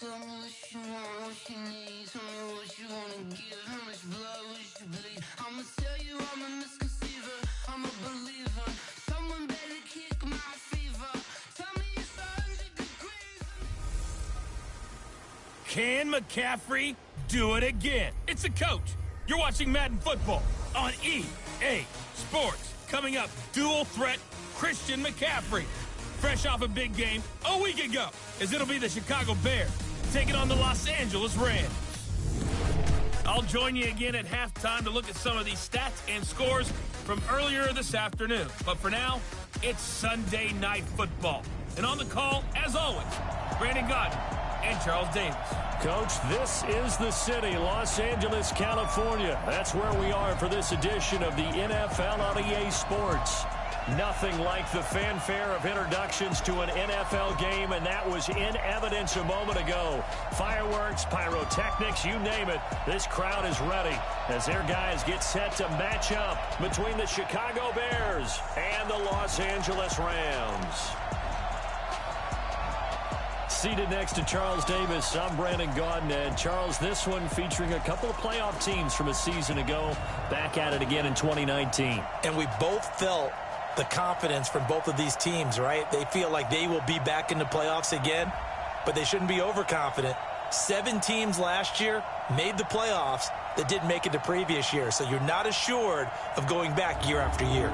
Tell me what you want, what you need. Tell me what you wanna give. How much blood would you bleed? I'ma tell you I'm a misconceiver. I'm a believer. Someone better kick my fever. Tell me it's 100 degrees. Can McCaffrey do it again? It's a coach. You're watching Madden Football on EA Sports. Coming up, dual threat Christian McCaffrey. Fresh off a big game a week ago, as it'll be the Chicago Bears taking on the Los Angeles Rams. I'll join you again at halftime to look at some of these stats and scores from earlier this afternoon. But for now, it's Sunday Night Football. And on the call, as always, Brandon Godden and Charles Davis. Coach, this is the city, Los Angeles, California. That's where we are for this edition of the NFL on EA Sports. Nothing like the fanfare of introductions to an NFL game, and that was in evidence a moment ago. Fireworks, pyrotechnics, you name it. This crowd is ready as their guys get set to match up between the Chicago Bears and the Los Angeles Rams. Seated next to Charles Davis, I'm Brandon Gaudin. And Charles, this one featuring a couple of playoff teams from a season ago, back at it again in 2019. And we both felt the confidence from both of these teams, right? They feel like they will be back in the playoffs again, but they shouldn't be overconfident. 7 teams last year made the playoffs that didn't make it the previous year, so you're not assured of going back year after year.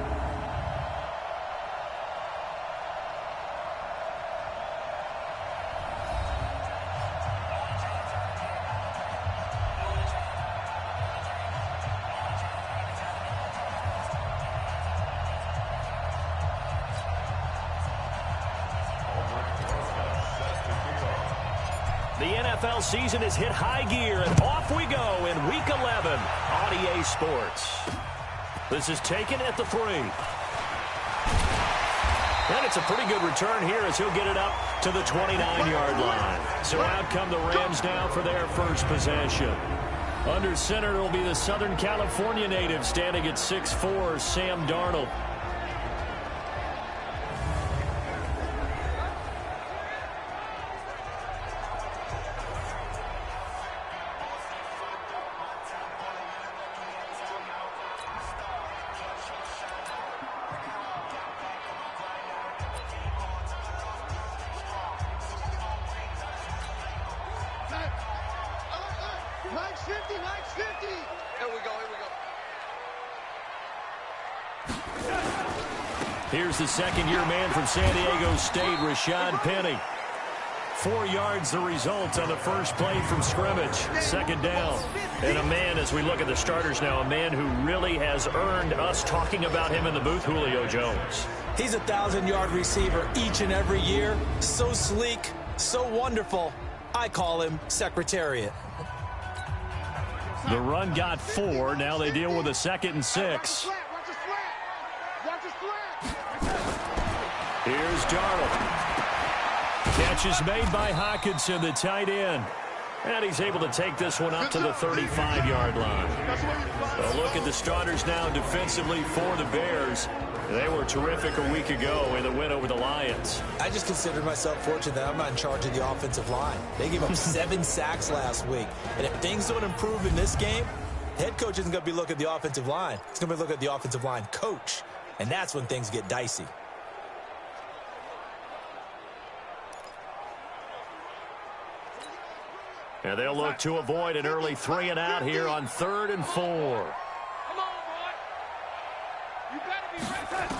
NFL season has hit high gear, and off we go in Week 11 on EA Sports. This is taken at the 3. And it's a pretty good return here as he'll get it up to the 29-yard line. So out come the Rams now for their first possession. Under center, it'll be the Southern California native standing at 6'4", Sam Darnold. Here's the second-year man from San Diego State, Rashad Penny. 4 yards the result on the first play from scrimmage. Second down. And a man, as we look at the starters now, a man who really has earned us talking about him in the booth, Julio Jones. He's a 1,000-yard receiver each and every year. So sleek, so wonderful. I call him Secretariat. The run got 4. Now they deal with a 2nd and 6. Here's Darnold. Catch is made by Hockenson, the tight end. And he's able to take this one up to the 35-yard line. A look at the starters now defensively for the Bears. They were terrific a week ago in the win over the Lions. I just consider myself fortunate that I'm not in charge of the offensive line. They gave up 7 sacks last week. And if things don't improve in this game, the head coach isn't going to be looking at the offensive line. He's going to be looking at the offensive line coach. And that's when things get dicey. And they'll look to avoid an early 3 and out here on 3rd and 4. Come on, boy. You better be ready.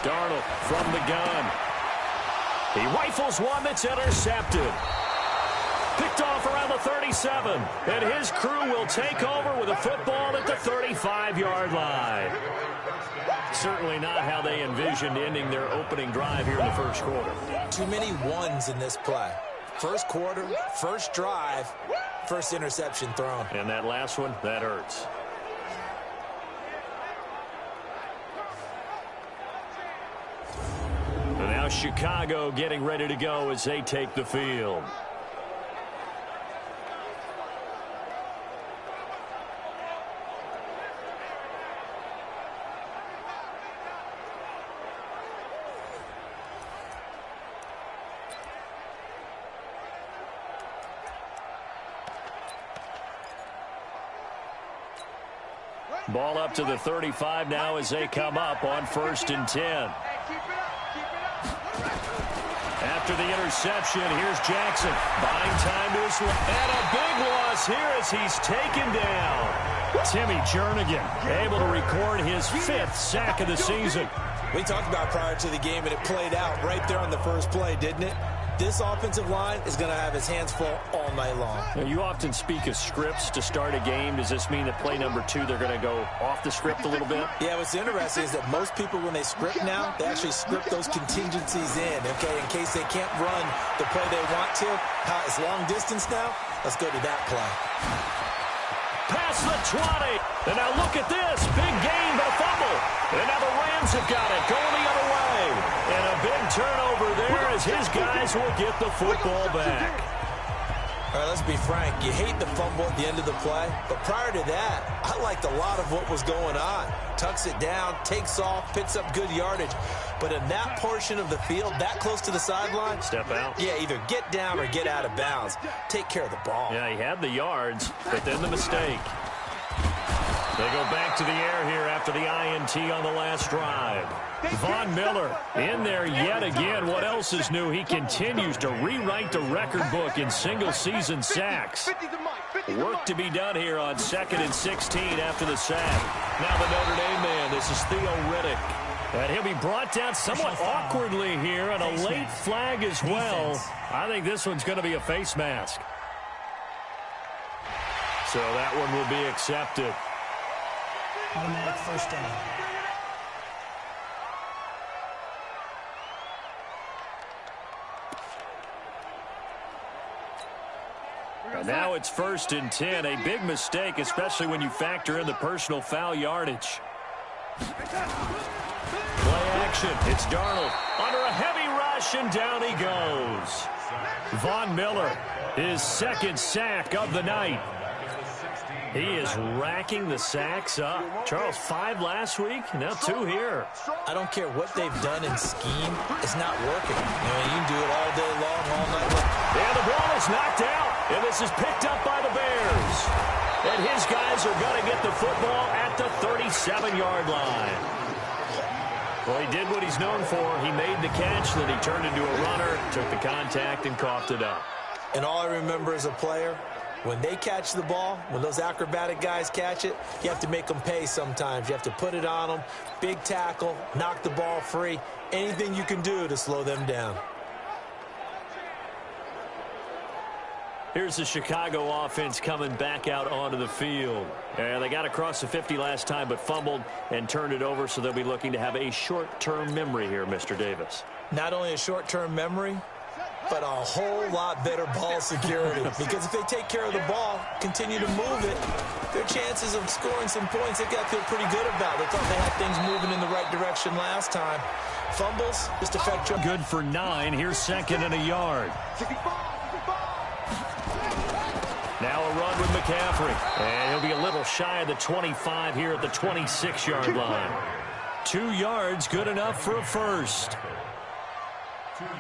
Darnold from the gun. He rifles one that's intercepted. Picked off around the 37. And his crew will take over with a football at the 35-yard line. Certainly not how they envisioned ending their opening drive here in the first quarter. Too many ones in this play. First quarter, first drive, first interception thrown. And that last one, that hurts. And now Chicago getting ready to go as they take the field. Ball up to the 35 now as they come up on 1st and 10. After the interception, here's Jackson. Buying time to his left. And a big loss here as he's taken down. Timmy Jernigan able to record his 5th sack of the season. We talked about prior to the game, and it played out right there on the first play, didn't it? This offensive line is going to have his hands full all night long. Now, you often speak of scripts to start a game. Does this mean that play number 2, they're going to go off the script a little bit? Yeah, what's interesting is that most people, when they script now, they actually script those contingencies in, okay, in case they can't run the play they want to. It's long distance now. Let's go to that play. Past the 20. And now look at this. Big gain, but a fumble. And now the Rams have got it going the other way. And a big turnover there as his guys will get the football back. All right, let's be frank. You hate the fumble at the end of the play. But prior to that, I liked a lot of what was going on. Tucks it down, takes off, picks up good yardage. But in that portion of the field, that close to the sideline, step out. Yeah, either get down or get out of bounds. Take care of the ball. Yeah, he had the yards, but then the mistake. They go back to the air here after the INT on the last drive. Von Miller in there yet again. What else is new? He continues to rewrite the record book in single-season sacks. Work to be done here on 2nd and 16 after the sack. Now the Notre Dame man, this is Theo Riddick. And he'll be brought down somewhat awkwardly here, and a late flag as well. I think this one's going to be a face mask. So that one will be accepted. Automatic first down. And now it's 1st and 10. A big mistake, especially when you factor in the personal foul yardage. Play action. It's Darnold under a heavy rush, and down he goes. Von Miller, his 2nd sack of the night. He is racking the sacks up. Charles, 5 last week, now 2 here. I don't care what they've done in scheme. It's not working. You can do it all day long, all night long. And the ball is knocked out, and this is picked up by the Bears. And his guys are going to get the football at the 37-yard line. Well, he did what he's known for. He made the catch, then he turned into a runner, took the contact, and coughed it up. And all I remember as a player, when they catch the ball, when those acrobatic guys catch it, you have to make them pay sometimes. You have to put it on them, big tackle, knock the ball free, anything you can do to slow them down. Here's the Chicago offense coming back out onto the field. And they got across the 50 last time, but fumbled and turned it over, so they'll be looking to have a short-term memory here, Mr. Davis. Not only a short-term memory, but a whole lot better ball security. Because if they take care of the ball, continue to move it, their chances of scoring some points, they've got to feel pretty good about. They thought they had things moving in the right direction last time. Fumbles just affect you. Good for 9. Here's 2nd and a yard. Now a run with McCaffrey. And he'll be a little shy of the 25 here at the 26-yard line. 2 yards, good enough for a first.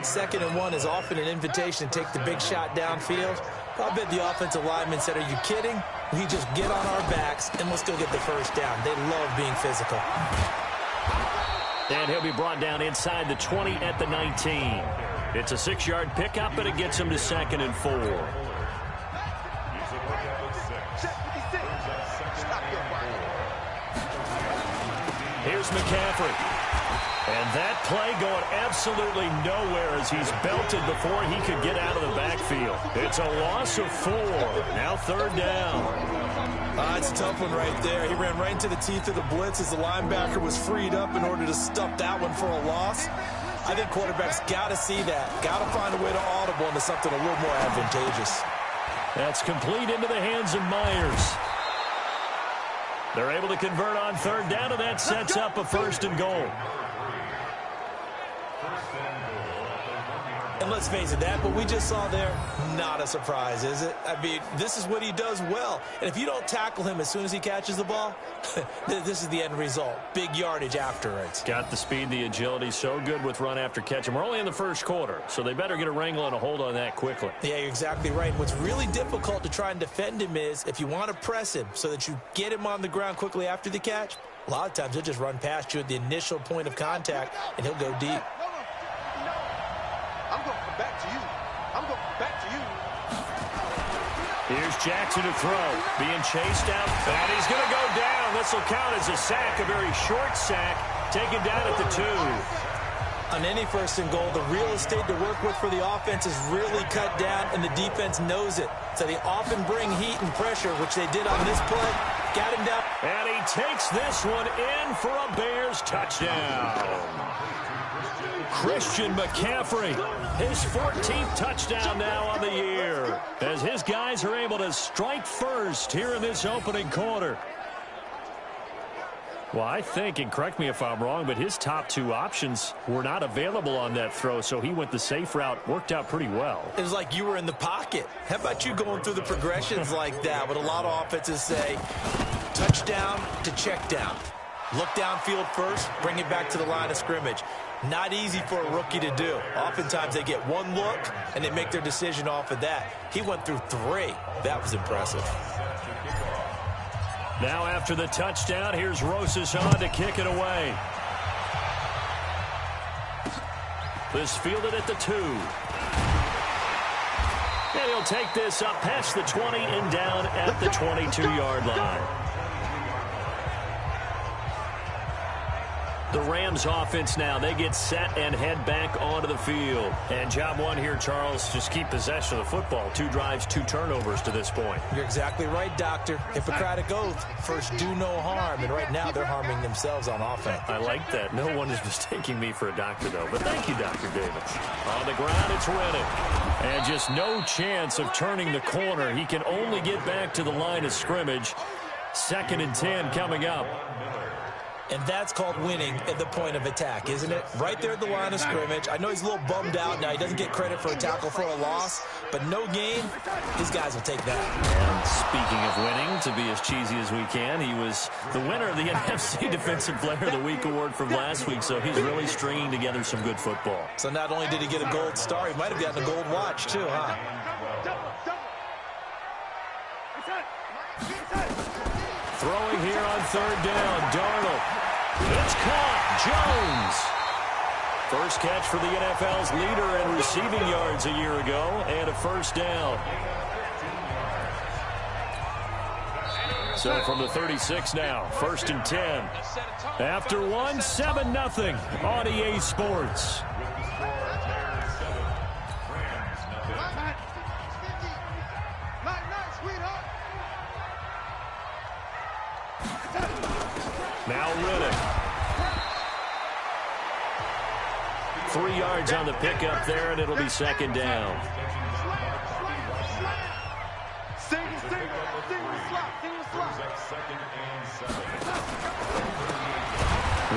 2nd and 1 is often an invitation to take the big shot downfield. I bet the offensive lineman said, are you kidding? We just get on our backs and let's go get the first down. They love being physical. And he'll be brought down inside the 20 at the 19. It's a 6-yard pickup, but it gets him to 2nd and 4. Here's McCaffrey. And that play going absolutely nowhere as he's belted before he could get out of the backfield. It's a loss of 4. Now 3rd down. It's a tough one right there. He ran right into the teeth of the blitz as the linebacker was freed up in order to stuff that one for a loss. I think quarterbacks got to see that. Got to find a way to audible into something a little more advantageous. That's complete into the hands of Myers. They're able to convert on 3rd down, and that sets up a 1st and goal. And let's face it, that what we just saw there, not a surprise, is it? I mean, this is what he does well. And if you don't tackle him as soon as he catches the ball, this is the end result. Big yardage afterwards. Got the speed, the agility, so good with run after catch. And we're only in the first quarter, so they better get a wrangle and a hold on that quickly. Yeah, you're exactly right. And what's really difficult to try and defend him is if you want to press him so that you get him on the ground quickly after the catch, a lot of times he'll just run past you at the initial point of contact, and he'll go deep. I'm going to come back to you. I'm going to come back to you. Here's Jackson to throw. Being chased out. And he's going to go down. This will count as a sack, a very short sack. Taken down at the 2. On any first and goal, the real estate to work with for the offense is really cut down, and the defense knows it. So they often bring heat and pressure, which they did on this play. Got him down. And he takes this one in for a Bears touchdown. Christian McCaffrey, his 14th touchdown now on the year, as his guys are able to strike first here in this opening quarter. Well, I think, and correct me if I'm wrong, but his top 2 options were not available on that throw, so he went the safe route. Worked out pretty well. It was like you were in the pocket. How about you going through the progressions like that? What a lot of offenses say, touchdown to check down. Look downfield first, bring it back to the line of scrimmage. Not easy for a rookie to do. Oftentimes they get one look, and they make their decision off of that. He went through 3. That was impressive. Now after the touchdown, here's Rosas on to kick it away. This fielded at the 2. And he'll take this up past the 20 and down at the 22-yard line. The Rams offense now, they get set and head back onto the field. And job one here, Charles, just keep possession of the football. 2 drives, 2 turnovers to this point. You're exactly right, Doctor. Hippocratic oath. First, do no harm. And right now, they're harming themselves on offense. I like that. No one is mistaking me for a doctor, though. But thank you, Dr. Davis. On the ground, it's Reddick. And just no chance of turning the corner. He can only get back to the line of scrimmage. 2nd and 10 coming up. And that's called winning at the point of attack, isn't it? Right there at the line of scrimmage. I know he's a little bummed out now. He doesn't get credit for a tackle for a loss, but no gain, his guys will take that. And speaking of winning, to be as cheesy as we can, he was the winner of the NFC Defensive Player of the Week award from last week, so he's really stringing together some good football. So not only did he get a gold star, he might have gotten a gold watch too, huh? Throwing here on 3rd down, Darnold. It's caught. Jones. First catch for the NFL's leader in receiving yards a year ago, and a 1st down. So from the 36 now, 1st and 10. After 1, 7-0 on EA Sports. Now Riddick. 3 yards on the pickup there, and it'll be 2nd down.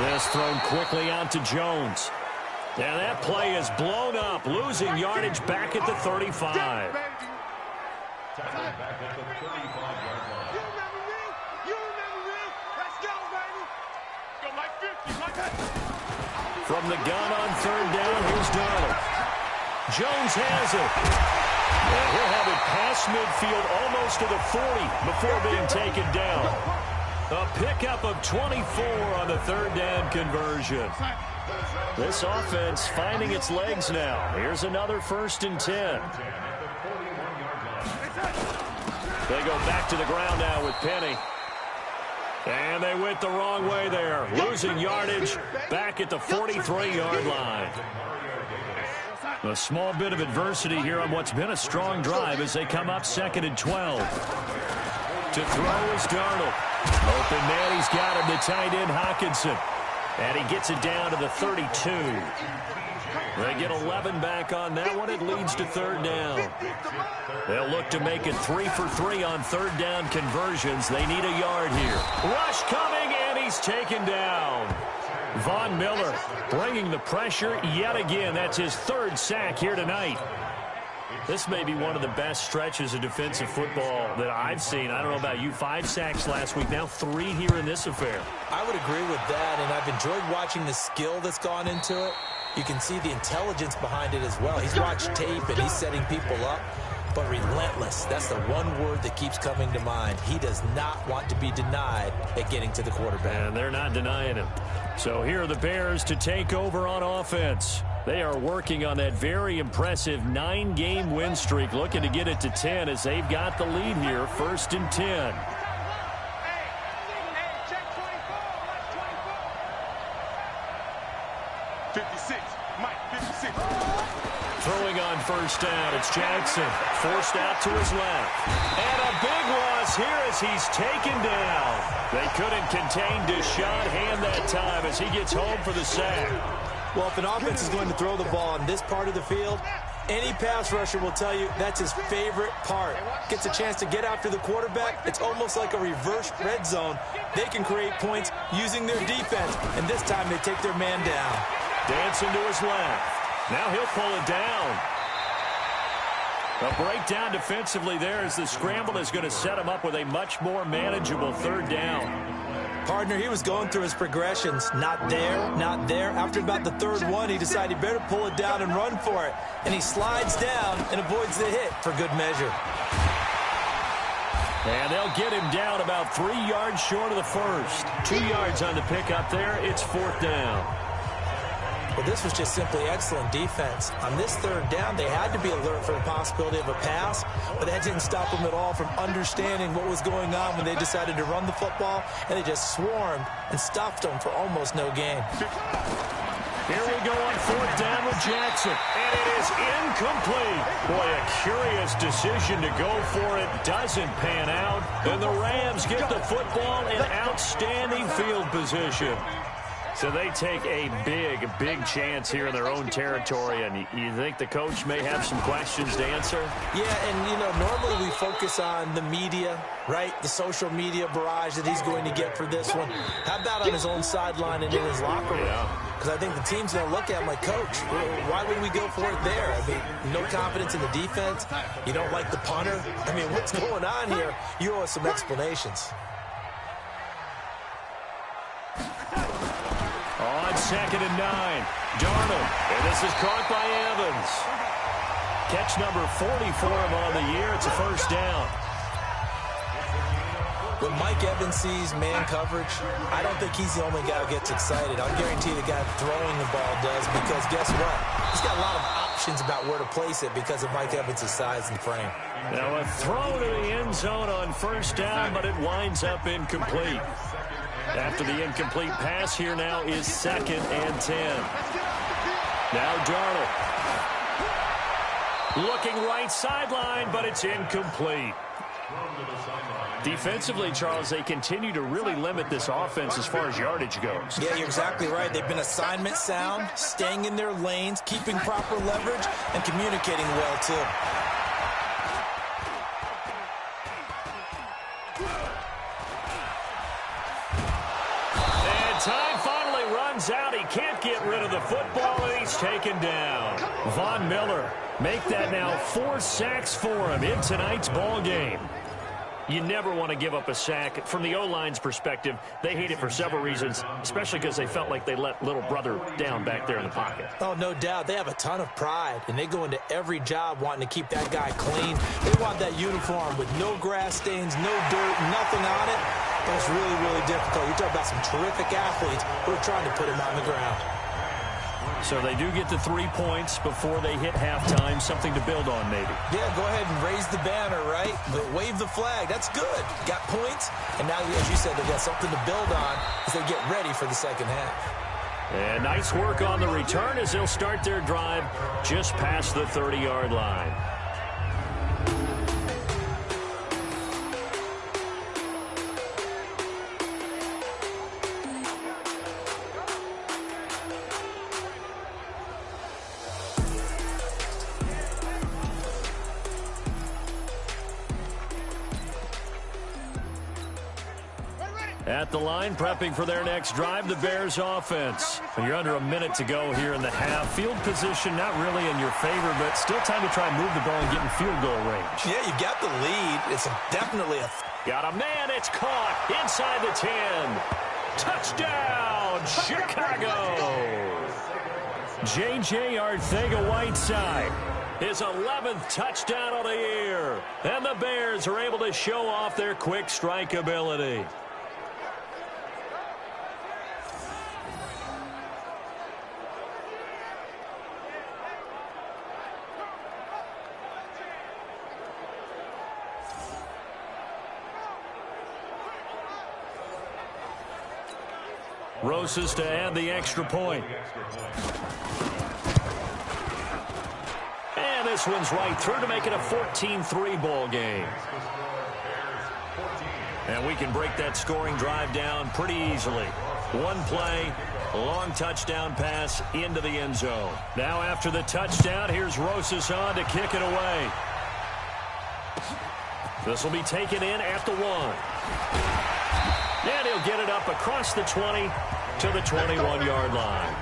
This thrown quickly out to Jones. And that play is blown up, losing yardage back at the 35. From the gun on 3rd down, here's Darnold. Jones has it. And he'll have it past midfield, almost to the 40 before being taken down. A pickup of 24 on the 3rd down conversion. This offense finding its legs now. Here's another 1st and 10. They go back to the ground now with Penny. And they went the wrong way there, losing yardage back at the 43-yard line. A small bit of adversity here on what's been a strong drive as they come up 2nd and 12. To throw is Darnold. Open man, he's got him, the tight end Hockenson. And he gets it down to the 32. They get 11 back on that one. It leads to 3rd down. They'll look to make it 3 for 3 on 3rd down conversions. They need a yard here. Rush coming, and he's taken down. Von Miller bringing the pressure yet again. That's his third sack here tonight. This may be one of the best stretches of defensive football that I've seen. I don't know about you. 5 sacks last week, now 3 here in this affair. I would agree with that, and I've enjoyed watching the skill that's gone into it. You can see the intelligence behind it as well. He's watched tape, and he's setting people up. But relentless, that's the one word that keeps coming to mind. He does not want to be denied at getting to the quarterback. And they're not denying him. So here are the Bears to take over on offense. They are working on that very impressive 9-game win streak, looking to get it to 10 as they've got the lead here, 1st and 10. Throwing on 1st down, it's Jackson. Forced out to his left. And a big loss here as he's taken down. They couldn't contain Deshaun Hand that time as he gets home for the sack. Well, if an offense is going to throw the ball in this part of the field, any pass rusher will tell you that's his favorite part. Gets a chance to get after the quarterback. It's almost like a reverse red zone. They can create points using their defense, and this time they take their man down. Dancing to his left. Now he'll pull it down. A breakdown defensively there as the scramble is going to set him up with a much more manageable 3rd down. Partner, he was going through his progressions. Not there, not there. After about the 3rd one, he decided he better pull it down and run for it. And he slides down and avoids the hit for good measure. And they'll get him down about 3 yards short of the 1st. 2 yards on the pickup there. It's 4th down. Well, this was just simply excellent defense. On this 3rd down, they had to be alert for the possibility of a pass, but that didn't stop them at all from understanding what was going on when they decided to run the football, and they just swarmed and stuffed them for almost no gain. Here we go on 4th down with Jackson, and it is incomplete. Boy, a curious decision to go for it. Doesn't pan out, and the Rams get the football in outstanding field position. So they take a big chance here in their own territory, and you think the coach may have some questions to answer? Yeah, and, you know, normally we focus on the media, right? The social media barrage that he's going to get for this one. How about on his own sideline and in his locker room? Because I think the team's going to look at him like, Coach, why would we go for it there? I mean, no confidence in the defense. You don't like the punter. I mean, what's going on here? You owe us some explanations. On 2nd and 9, Darnold, and this is caught by Evans. Catch number 40 for him on the year. It's a 1st down. When Mike Evans sees man coverage, I don't think he's the only guy who gets excited. I'll guarantee the guy throwing the ball does, because guess what? He's got a lot of options about where to place it because of Mike Evans' size and frame. Now a throw to the end zone on 1st down, but it winds up incomplete. After the incomplete pass, here now is 2nd and 10. Now Darnold. Looking right sideline, but it's incomplete. Defensively, Charles, they continue to really limit this offense as far as yardage goes. Yeah, you're exactly right. They've been assignment sound, staying in their lanes, keeping proper leverage, and communicating well, too. Time finally runs out. He can't get rid of the football, and he's taken down. Von Miller make that now 4 sacks for him in tonight's ball game. You never want to give up a sack. From the O-line's perspective, they hate it for several reasons, especially because they felt like they let little brother down back there in the pocket. Oh, no doubt. They have a ton of pride, and they go into every job wanting to keep that guy clean. They want that uniform with no grass stains, no dirt, nothing on it. But it's really, really difficult. You're talking about some terrific athletes who are trying to put him on the ground. So they do get the 3 points before they hit halftime, something to build on maybe. Yeah, go ahead and raise the banner, right? But wave the flag. That's good. Got points, and now, as you said, they got something to build on as they get ready for the 2nd half. And nice work on the return as they'll start their drive just past the 30-yard line. At the line, prepping for their next drive, the Bears offense. You're under a minute to go here in the half. Field position not really in your favor, but still time to try and move the ball and get in field goal range. Yeah, you've got the lead. It's definitely a... Got a man, it's caught inside the 10. Touchdown, Chicago! J.J. Arcega-Whiteside, his 11th touchdown of the year. And the Bears are able to show off their quick strike ability. Rosas to add the extra point. And this one's right through to make it a 14-3 ball game. And we can break that scoring drive down pretty easily. One play, a long touchdown pass into the end zone. Now after the touchdown, here's Rosas on to kick it away. This will be taken in at the 1. And he'll get it up across the 20 to the 21-yard line.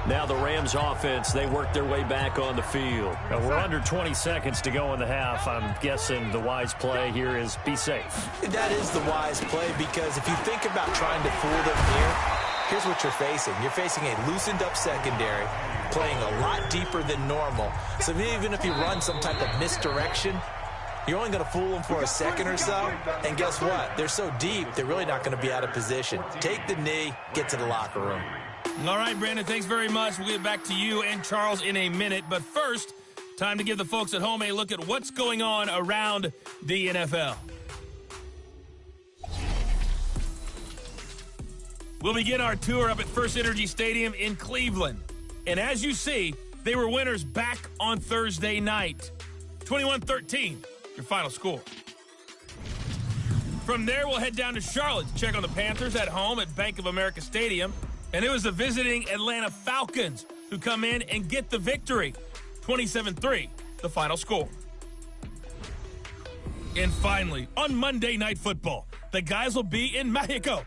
Now the Rams offense, they work their way back on the field. We're under 20 seconds to go in the half. I'm guessing the wise play here is be safe. That is the wise play, because if you think about trying to fool them here, here's what you're facing. You're facing a loosened up secondary, playing a lot deeper than normal. So even if you run some type of misdirection, you're only going to fool them for a second or so. And guess what? They're so deep, they're really not going to be out of position. Take the knee, get to the locker room. All right, Brandon, thanks very much. We'll get back to you and Charles in a minute. But first, time to give the folks at home a look at what's going on around the NFL. We'll begin our tour up at First Energy Stadium in Cleveland. And as you see, they were winners back on Thursday night. 21-13. Your final score. From there, we'll head down to Charlotte to check on the Panthers at home at Bank of America Stadium. And it was the visiting Atlanta Falcons who come in and get the victory. 27-3, the final score. And finally, on Monday Night Football, the guys will be in Mexico.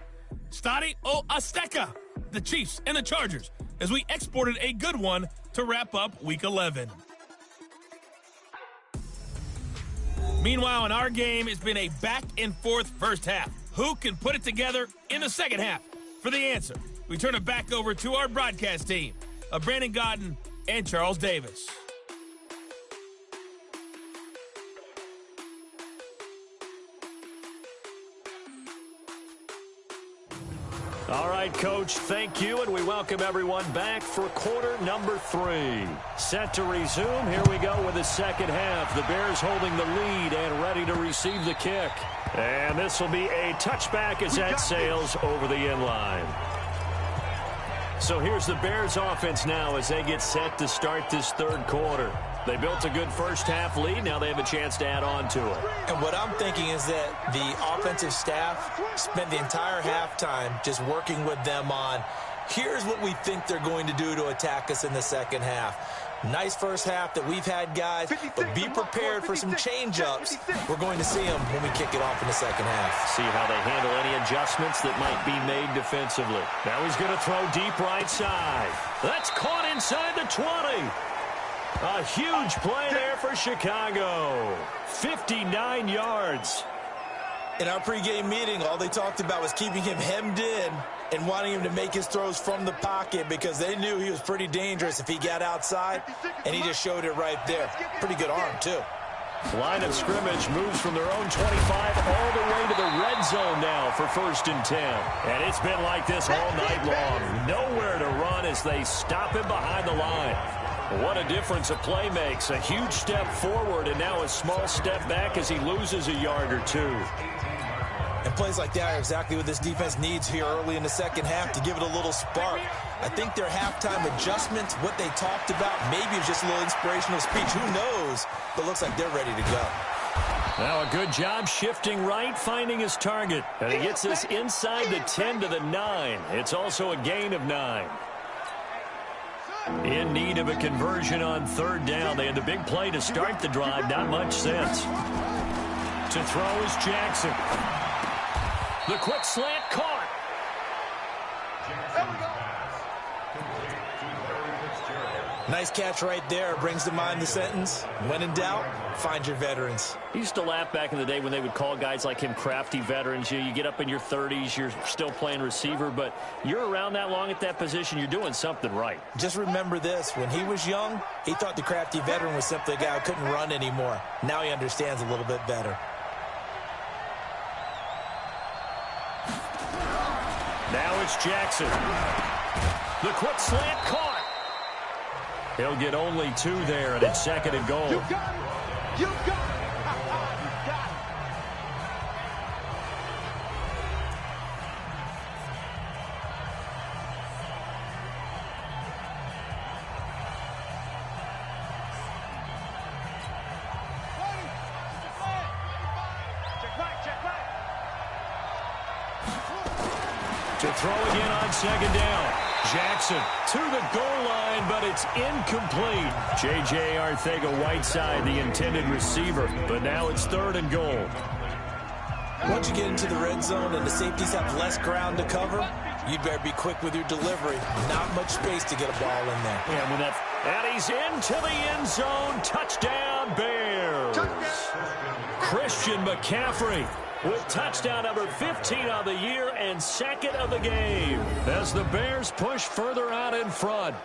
Estadio Azteca, the Chiefs and the Chargers, as we exported a good one to wrap up Week 11. Meanwhile, in our game, it's been a back-and-forth first half. Who can put it together in the second half? For the answer, we turn it back over to our broadcast team of Brandon Godden and Charles Davis. All right, Coach, thank you, and we welcome everyone back for quarter number 3. Set to resume. Here we go with the second half. The Bears holding the lead and ready to receive the kick. And this will be a touchback as that sails over the end line. So here's the Bears offense now as they get set to start this third quarter. They built a good first half lead. Now they have a chance to add on to it. And what I'm thinking is that the offensive staff spent the entire halftime just working with them on, here's what we think they're going to do to attack us in the second half. Nice first half that we've had, guys, but be prepared for some change-ups. We're going to see them when we kick it off in the second half. See how they handle any adjustments that might be made defensively. Now he's going to throw deep right side. That's caught inside the 20. A huge play there for Chicago. 59 yards. In our pregame meeting, all they talked about was keeping him hemmed in and wanting him to make his throws from the pocket because they knew he was pretty dangerous if he got outside, and he just showed it right there. Pretty good arm, too. Line of scrimmage moves from their own 25 all the way to the red zone now for 1st and 10. And it's been like this all night long. Nowhere to run as they stop him behind the line. What a difference a play makes. A huge step forward and now a small step back as he loses a yard or two. And plays like that are exactly what this defense needs here early in the second half to give it a little spark. I think their halftime adjustments, what they talked about, maybe it's just a little inspirational speech. Who knows? But looks like they're ready to go. Now a good job shifting right, finding his target. And he gets this inside the 10 to the 9. It's also a gain of 9. In need of a conversion on 3rd down. They had the big play to start the drive. Not much sense. To throw is Jackson. The quick slant caught. Nice catch right there. Brings to mind the sentence, when in doubt, find your veterans. He used to laugh back in the day when they would call guys like him crafty veterans. You get up in your 30s, you're still playing receiver, but you're around that long at that position, you're doing something right. Just remember this. When he was young, he thought the crafty veteran was simply a guy who couldn't run anymore. Now he understands a little bit better. Now it's Jackson. The quick slant caught. He'll get only 2 there, and it's 2nd and goal. You got it. You got it. You got it. Check back. To throw again on 2nd down. Jackson to the goal line, but it's incomplete. J.J. Arcega-Whiteside, the intended receiver, but now it's 3rd and goal. Once you get into the red zone and the safeties have less ground to cover, you better be quick with your delivery. Not much space to get a ball in there. Yeah, when and he's into the end zone. Touchdown, Bears. Christian McCaffrey with touchdown number 15 of the year and 2nd of the game as the Bears push further out in front.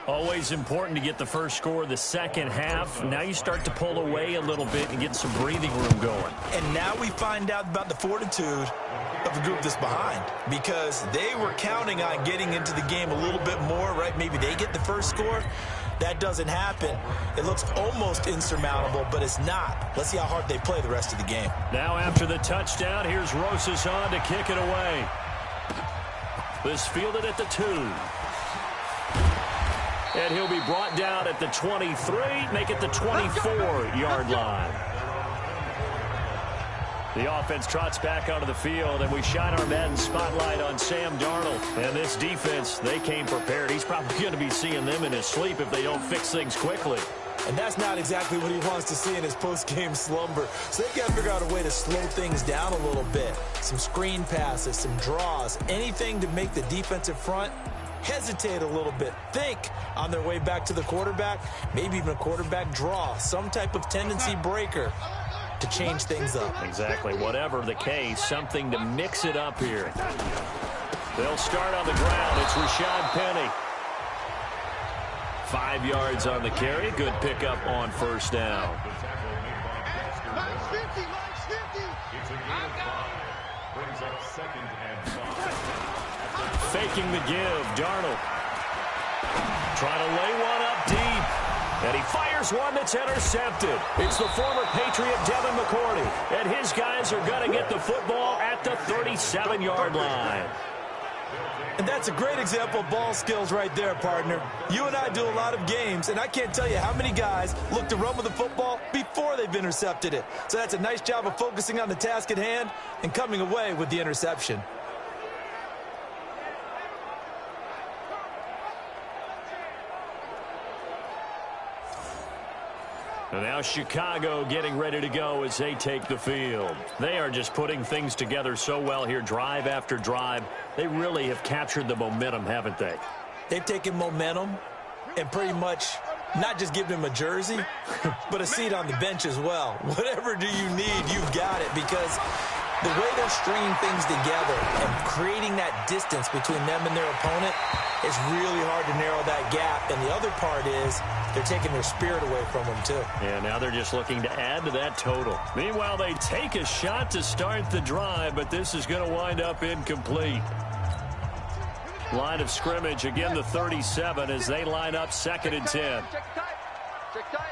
Always important to get the first score of the second half. Now you start to pull away a little bit and get some breathing room going. And now we find out about the fortitude of the group that's behind, because they were counting on getting into the game a little bit more, right? Maybe they get the first score. That doesn't happen. It looks almost insurmountable, but it's not. Let's see how hard they play the rest of the game. Now after the touchdown, here's Rosas on to kick it away. This fielded at the 2. And he'll be brought down at the 23, make it the 24-yard line. The offense trots back onto the field, and we shine our Madden spotlight on Sam Darnold. And this defense, they came prepared. He's probably going to be seeing them in his sleep if they don't fix things quickly. And that's not exactly what he wants to see in his post-game slumber. So they've got to figure out a way to slow things down a little bit. Some screen passes, some draws, anything to make the defensive front hesitate a little bit. Think on their way back to the quarterback, maybe even a quarterback draw, some type of tendency breaker to change things up. Exactly. Whatever the case, something to mix it up here. They'll start on the ground. It's Rashad Penny. 5 yards on the carry. Good pickup on first down. Mine's 50. Brings up 2nd and 5. Faking the give. Darnold trying to lay one up deep. And he fires one that's intercepted. It's the former Patriot Devin McCourty. And his guys are going to get the football at the 37-yard line. And that's a great example of ball skills right there, partner. You and I do a lot of games, and I can't tell you how many guys look to run with the football before they've intercepted it. So that's a nice job of focusing on the task at hand and coming away with the interception. And now Chicago getting ready to go as they take the field. They are just putting things together so well here, drive after drive. They really have captured the momentum, haven't they? They've taken momentum and pretty much not just given him a jersey, but a seat on the bench as well. Whatever do you need, you've got it, because the way they're stringing things together and creating that distance between them and their opponent, it's really hard to narrow that gap. And the other part is they're taking their spirit away from them, too. Yeah, now they're just looking to add to that total. Meanwhile, they take a shot to start the drive, but this is going to wind up incomplete. Line of scrimmage, again, the 37 as they line up 2nd and 10. Check tight. Check tight.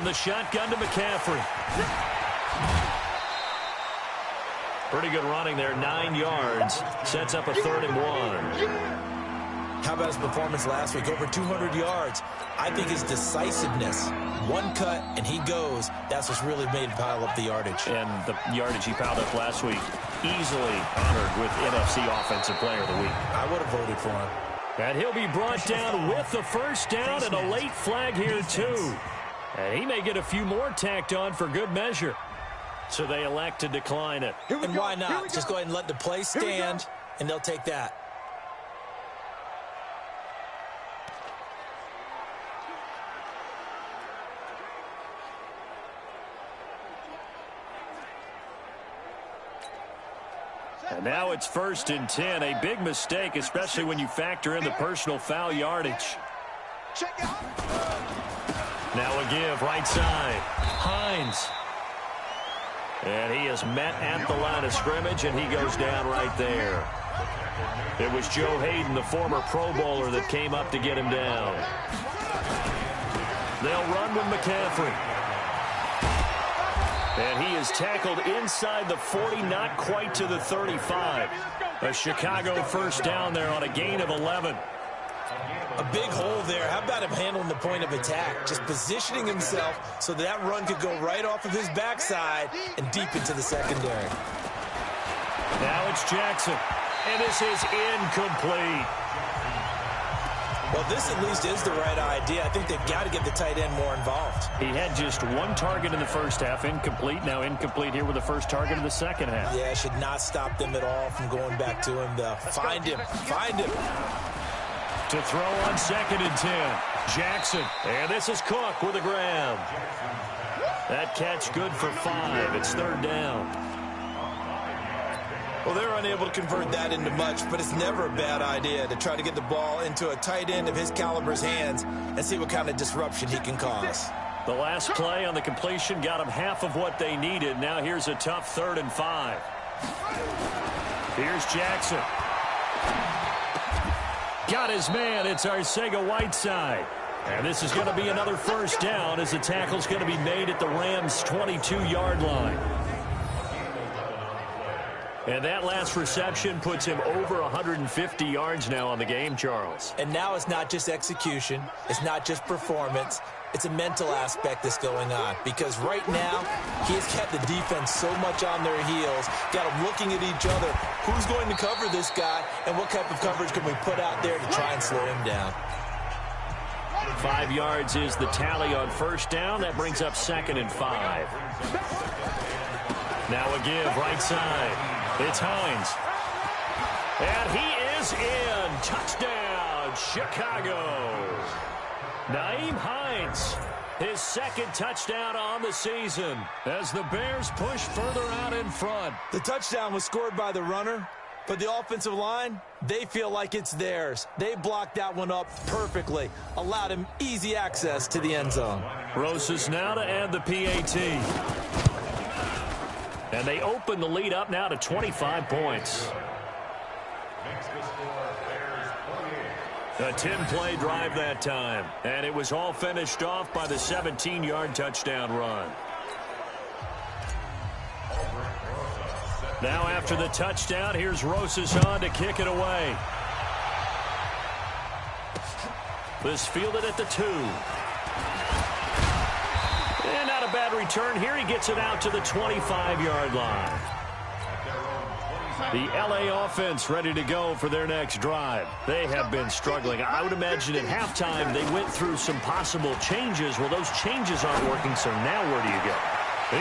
From the shotgun to McCaffrey. Pretty good running there, 9 yards. Sets up a 3rd and 1. How about his performance last week? Over 200 yards. I think his decisiveness, one cut and he goes, that's what's really made him pile up the yardage. And the yardage he piled up last week, easily honored with NFC Offensive Player of the Week. I would have voted for him. And he'll be brought down with the first down and a late flag here too. And he may get a few more tacked on for good measure. So they elect to decline it. And why not? Just go ahead and let the play stand, and they'll take that. And now it's 1st and 10. A big mistake, especially when you factor in the personal foul yardage. Now a give, right side. Hines. And he is met at the line of scrimmage, and he goes down right there. It was Joe Hayden, the former Pro Bowler, that came up to get him down. They'll run with McCaffrey. And he is tackled inside the 40, not quite to the 35. A Chicago first down there on a gain of 11. A big hole there. How about him handling the point of attack? Just positioning himself so that run could go right off of his backside and deep into the secondary. Now it's Jackson. And this is incomplete. Well, this at least is the right idea. I think they've got to get the tight end more involved. He had just 1 target in the first half, incomplete. Now incomplete here with the first target of the second half. Yeah, should not stop them at all from going back to him, though. Find him. Find him. To throw on 2nd and 10. Jackson. And this is Cook with a grab. That catch good for 5. It's 3rd down. Well, they're unable to convert that into much, but it's never a bad idea to try to get the ball into a tight end of his caliber's hands and see what kind of disruption he can cause. The last play on the completion got them half of what they needed. Now here's a tough 3rd and 5. Here's Jackson. Got his man. It's Arcega-Whiteside. And this is going to be another first down as the tackle's going to be made at the Rams' 22-yard line. And that last reception puts him over 150 yards now on the game, Charles. And now it's not just execution. It's not just performance. It's a mental aspect that's going on. Because right now, he has kept the defense so much on their heels, got them looking at each other. Who's going to cover this guy, and what type of coverage can we put out there to try and slow him down? 5 yards is the tally on first down. That brings up 2nd and 5. Now a give, right side. It's Hines. And he is in. Touchdown, Chicago. Nyheim Hines, his 2nd touchdown on the season as the Bears push further out in front. The touchdown was scored by the runner, but the offensive line, they feel like it's theirs. They blocked that one up perfectly, allowed him easy access to the end zone. Rosas now to add the PAT. And they open the lead up now to 25 points. A 10-play drive that time. And it was all finished off by the 17-yard touchdown run. Now after the touchdown, here's Rosas on to kick it away. This fielded at the 2. And not a bad return here. He gets it out to the 25-yard line. The LA offense ready to go for their next drive. They have been struggling. I would imagine at halftime they went through some possible changes. Well, those changes aren't working, so now where do you go?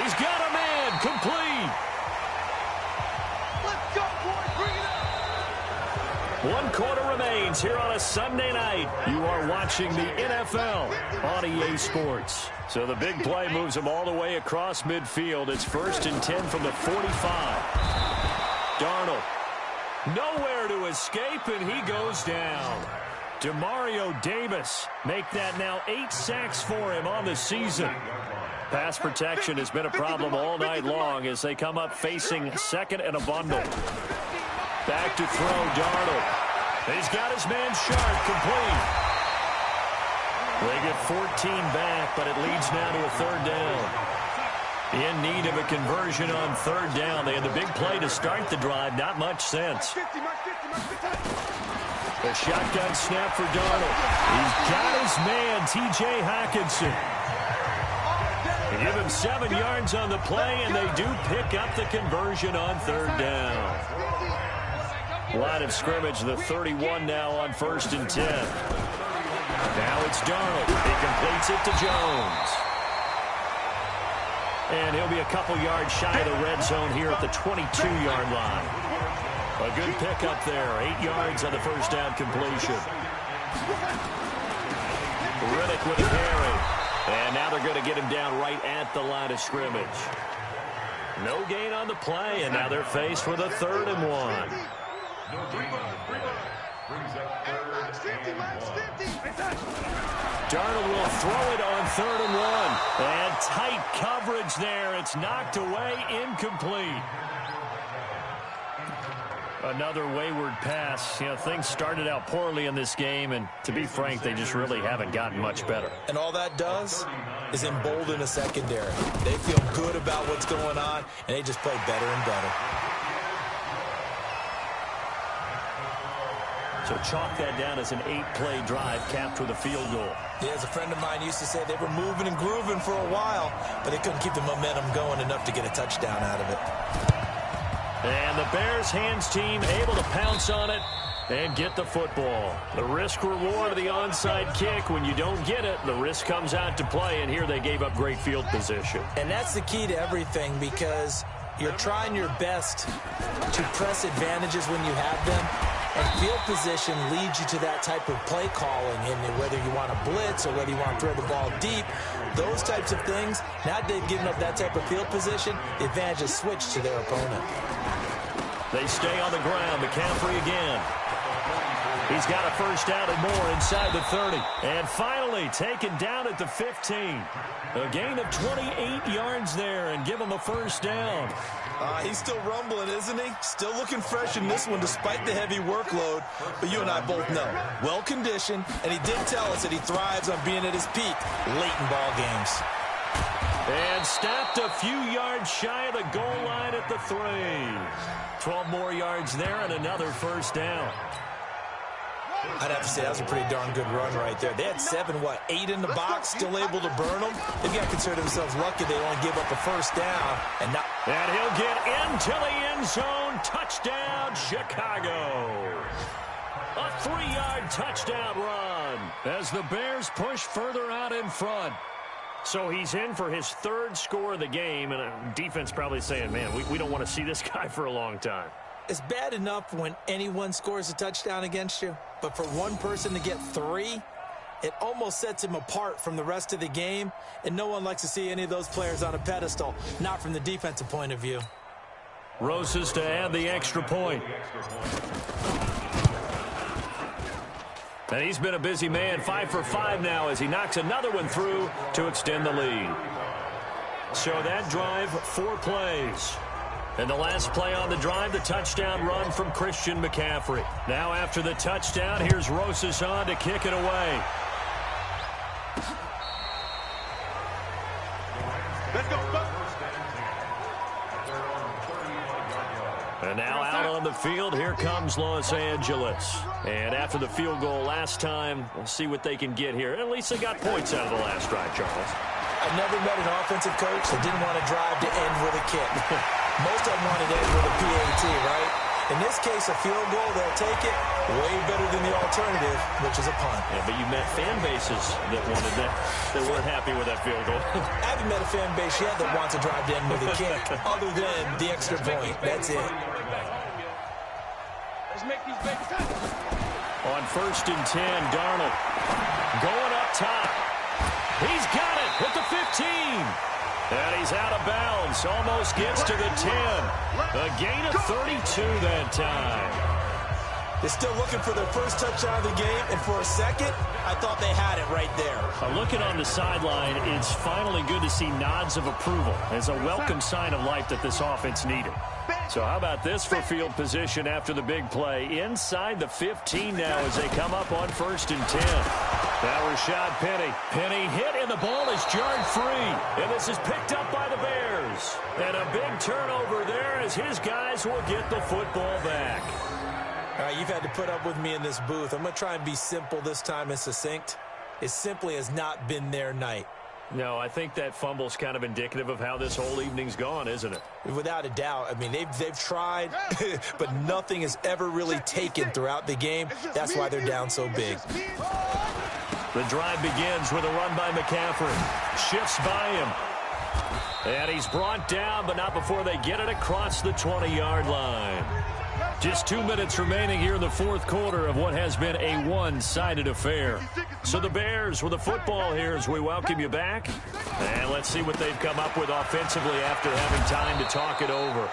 He's got a man complete. Let's go, boys. Bring it up. 1 quarter remains here on a Sunday night. You are watching the NFL on EA Sports. So the big play moves them all the way across midfield. It's 1st and 10 from the 45. Darnold, nowhere to escape, and he goes down. Demario Davis make that now 8 sacks for him on the season. Pass protection has been a problem all night long as they come up facing 2nd and a bundle. Back to throw, Darnold. He's got his man Sharp complete. They get 14 back, but it leads now to a third down. In need of a conversion on third down. They had the big play to start the drive. Not much sense. A shotgun snap for Darnold. He's got his man, T.J. Hockenson. They give him 7 yards on the play, and they do pick up the conversion on third down. Line of scrimmage, the 31 now on 1st and 10. Now it's Darnold. He completes it to Jones. And he'll be a couple yards shy of the red zone here at the 22-yard line. A good pickup there. 8 yards on the first down completion. Riddick with a carry. And now they're going to get him down right at the line of scrimmage. No gain on the play, and now they're faced with a 3rd and 1. Darnold will throw it on 3rd and 1. And tight coverage there. It's knocked away, incomplete. Another wayward pass. You know, things started out poorly in this game, and to be frank, they just really haven't gotten much better. And all that does is embolden a secondary. They feel good about what's going on, and they just play better and better. So chalk that down as an 8-play drive capped with a field goal. Yeah, as a friend of mine used to say, they were moving and grooving for a while, but they couldn't keep the momentum going enough to get a touchdown out of it. And the Bears hands team able to pounce on it and get the football. The risk-reward of the onside kick. When you don't get it, the risk comes out to play, and here they gave up great field position. And that's the key to everything, because you're trying your best to press advantages when you have them. And field position leads you to that type of play calling, and whether you want to blitz or whether you want to throw the ball deep, those types of things. Now they've given up that type of field position, the advantage is switched to their opponent. They stay on the ground. McCaffrey again. He's got a first down and more inside the 30. And finally taken down at the 15. A gain of 28 yards there and give him a first down. He's still rumbling, isn't he? Still looking fresh in this one despite the heavy workload. But you and I both know, well-conditioned, and he did tell us that he thrives on being at his peak late in ball games. And stopped a few yards shy of the goal line at the 3. 12 more yards there and another first down. I'd have to say that was a pretty darn good run right there. They had 8 in the box, still able to burn them. They've got to consider themselves lucky they only give up a first down. And he'll get into the end zone. Touchdown, Chicago. A 3-yard touchdown run as the Bears push further out in front. So he's in for his 3rd score of the game, and defense probably saying, man, we don't want to see this guy for a long time. It's bad enough when anyone scores a touchdown against you, but for one person to get 3, it almost sets him apart from the rest of the game, and no one likes to see any of those players on a pedestal, not from the defensive point of view. Rosas to add the extra point. And he's been a busy man, 5 for 5 now as he knocks another one through to extend the lead. So that drive, 4 plays. And the last play on the drive, the touchdown run from Christian McCaffrey. Now after the touchdown, here's Rosas on to kick it away. Let's go. And now out on the field, here comes Los Angeles. And after the field goal last time, we'll see what they can get here. At least they got points out of the last drive, Charles. I've never met an offensive coach that didn't want to drive to end with a kick. Most of them wanted to end with a PAT, right? In this case, a field goal, they'll take it way better than the alternative, which is a punt. Yeah, but you met fan bases that wanted that, that weren't happy with that field goal. I haven't met a fan base yet that wants to drive to end with a kick, other than the extra point. That's it. Let's make these big cuts. On 1st and 10, Darnold going up top. He's got it at the 15. And he's out of bounds. Almost gets to the 10. A gain of 32 that time. They're still looking for their first touchdown of the game, and for a second, I thought they had it right there. Looking on the sideline, it's finally good to see nods of approval. It's a welcome sign of life that this offense needed. So how about this for field position after the big play? Inside the 15 now as they come up on 1st and 10. Now Rashad Penny. Penny hit, and the ball is jarred free. And this is picked up by the Bears. And a big turnover there as his guys will get the football back. All right, you've had to put up with me in this booth. I'm going to try and be simple this time and succinct. It simply has not been their night. No, I think that fumble's kind of indicative of how this whole evening's gone, isn't it? Without a doubt. I mean, they've tried, but nothing has ever really taken throughout the game. That's why they're down so big. The drive begins with a run by McCaffrey. Shifts by him. And he's brought down, but not before they get it across the 20-yard line. Just 2 minutes remaining here in the fourth quarter of what has been a one-sided affair. So the Bears with the football here as we welcome you back. And let's see what they've come up with offensively after having time to talk it over.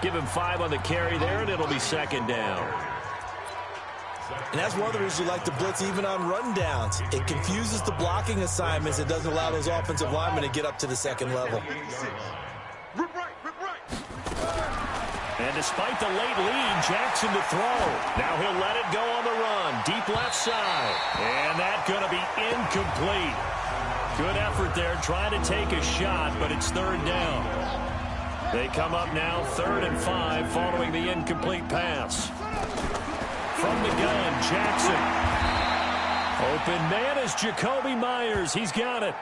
Give him 5 on the carry there, and it'll be second down. And that's one of the reasons you like to blitz even on rundowns. It confuses the blocking assignments. It doesn't allow those offensive linemen to get up to the second level. And despite the late lead, Jackson to throw. Now he'll let it go on the run. Deep left side. And that's going to be incomplete. Good effort there trying to take a shot, but it's third down. They come up now 3rd and 5 following the incomplete pass. From the gun, Jackson. Open man is Jacoby Myers. He's got it.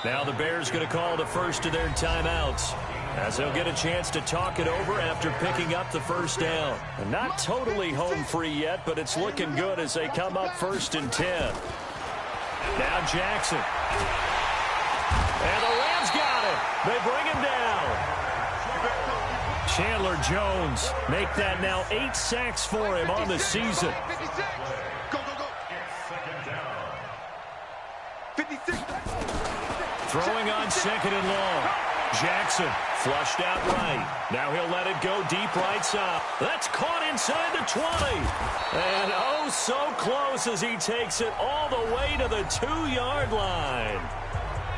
Now the Bears going to call the first of their timeouts, as they'll get a chance to talk it over after picking up the first down. And not totally home free yet, but it's looking good as they come up 1st and 10. Now Jackson. And the Rams got it. They bring him down. Chandler Jones make that now 8 sacks for him on the season. Throwing on 2nd and long. Jackson flushed out right. Now he'll let it go deep right side. That's caught inside the 20. And oh, so close as he takes it all the way to the 2-yard line.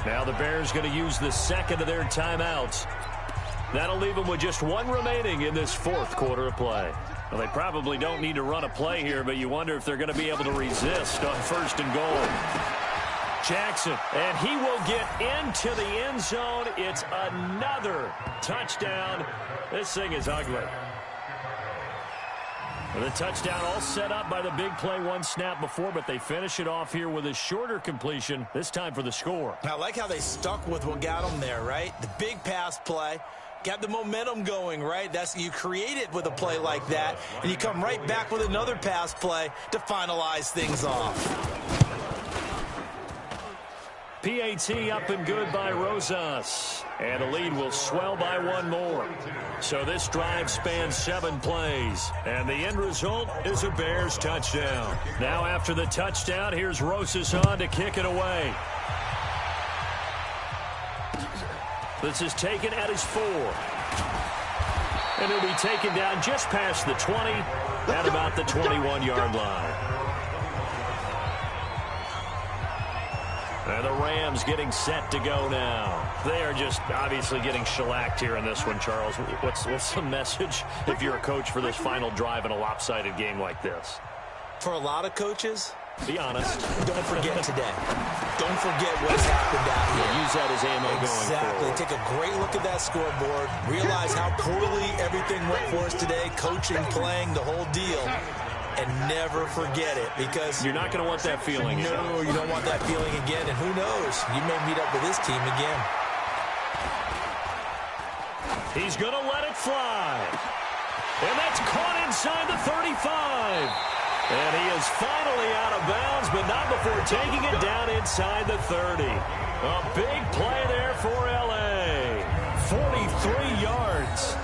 Now the Bears going to use the second of their timeouts. That'll leave them with just 1 remaining in this fourth quarter of play. Well, they probably don't need to run a play here, but you wonder if they're going to be able to resist on 1st and goal. Jackson, and he will get into the end zone. It's another touchdown. This thing is ugly. And the touchdown all set up by the big play 1 snap before, but they finish it off here with a shorter completion, this time for the score. I like how they stuck with what got them there, right? The big pass play. Got the momentum going, right? You create it with a play like that, and you come right back with another pass play to finalize things off. PAT up and good by Rosas. And the lead will swell by 1 more. So this drive spans 7 plays. And the end result is a Bears touchdown. Now after the touchdown, here's Rosas on to kick it away. This is taken at his 4. And he'll be taken down just past the 20 at about the 21-yard line. And the Rams getting set to go now. They are just obviously getting shellacked here in this one, Charles. What's the message if you're a coach for this final drive in a lopsided game like this? For a lot of coaches, be honest. Don't forget today. Don't forget what's happened out here. Use that as ammo going forward. Exactly. Take a great look at that scoreboard. Realize how poorly everything went for us today. Coaching, playing, the whole deal. And never forget it, because you're not going to want that feeling. No, you don't want that feeling again. And who knows? You may meet up with this team again. He's going to let it fly. And that's caught inside the 35. And he is finally out of bounds, but not before taking it down inside the 30. A big play there for L.A. 43 yards.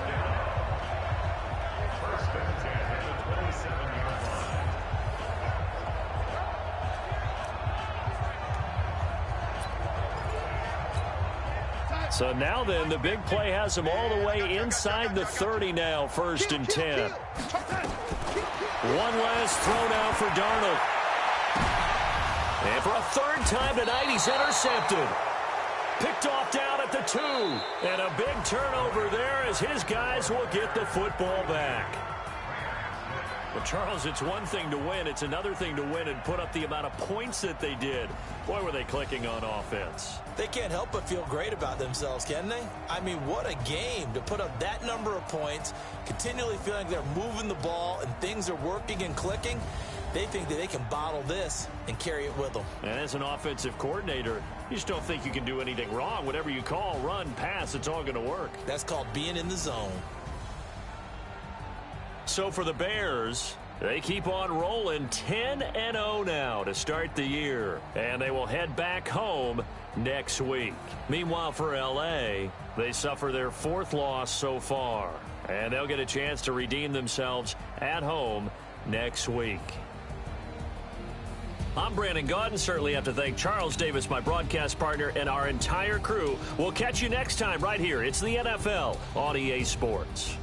So now then, the big play has him all the way inside the 30 now, 1st and 10. One last throw now for Darnold. And for a 3rd time tonight, he's intercepted. Picked off down at the 2. And a big turnover there as his guys will get the football back. Well, Charles, it's one thing to win. It's another thing to win and put up the amount of points that they did. Boy, were they clicking on offense. They can't help but feel great about themselves, can they? I mean, what a game to put up that number of points, continually feeling they're moving the ball and things are working and clicking. They think that they can bottle this and carry it with them. And as an offensive coordinator, you just don't think you can do anything wrong. Whatever you call, run, pass, it's all going to work. That's called being in the zone. So for the Bears, they keep on rolling 10-0 now to start the year. And they will head back home next week. Meanwhile, for L.A., they suffer their 4th loss so far. And they'll get a chance to redeem themselves at home next week. I'm Brandon Gaudin. Certainly have to thank Charles Davis, my broadcast partner, and our entire crew. We'll catch you next time right here. It's the NFL on EA Sports.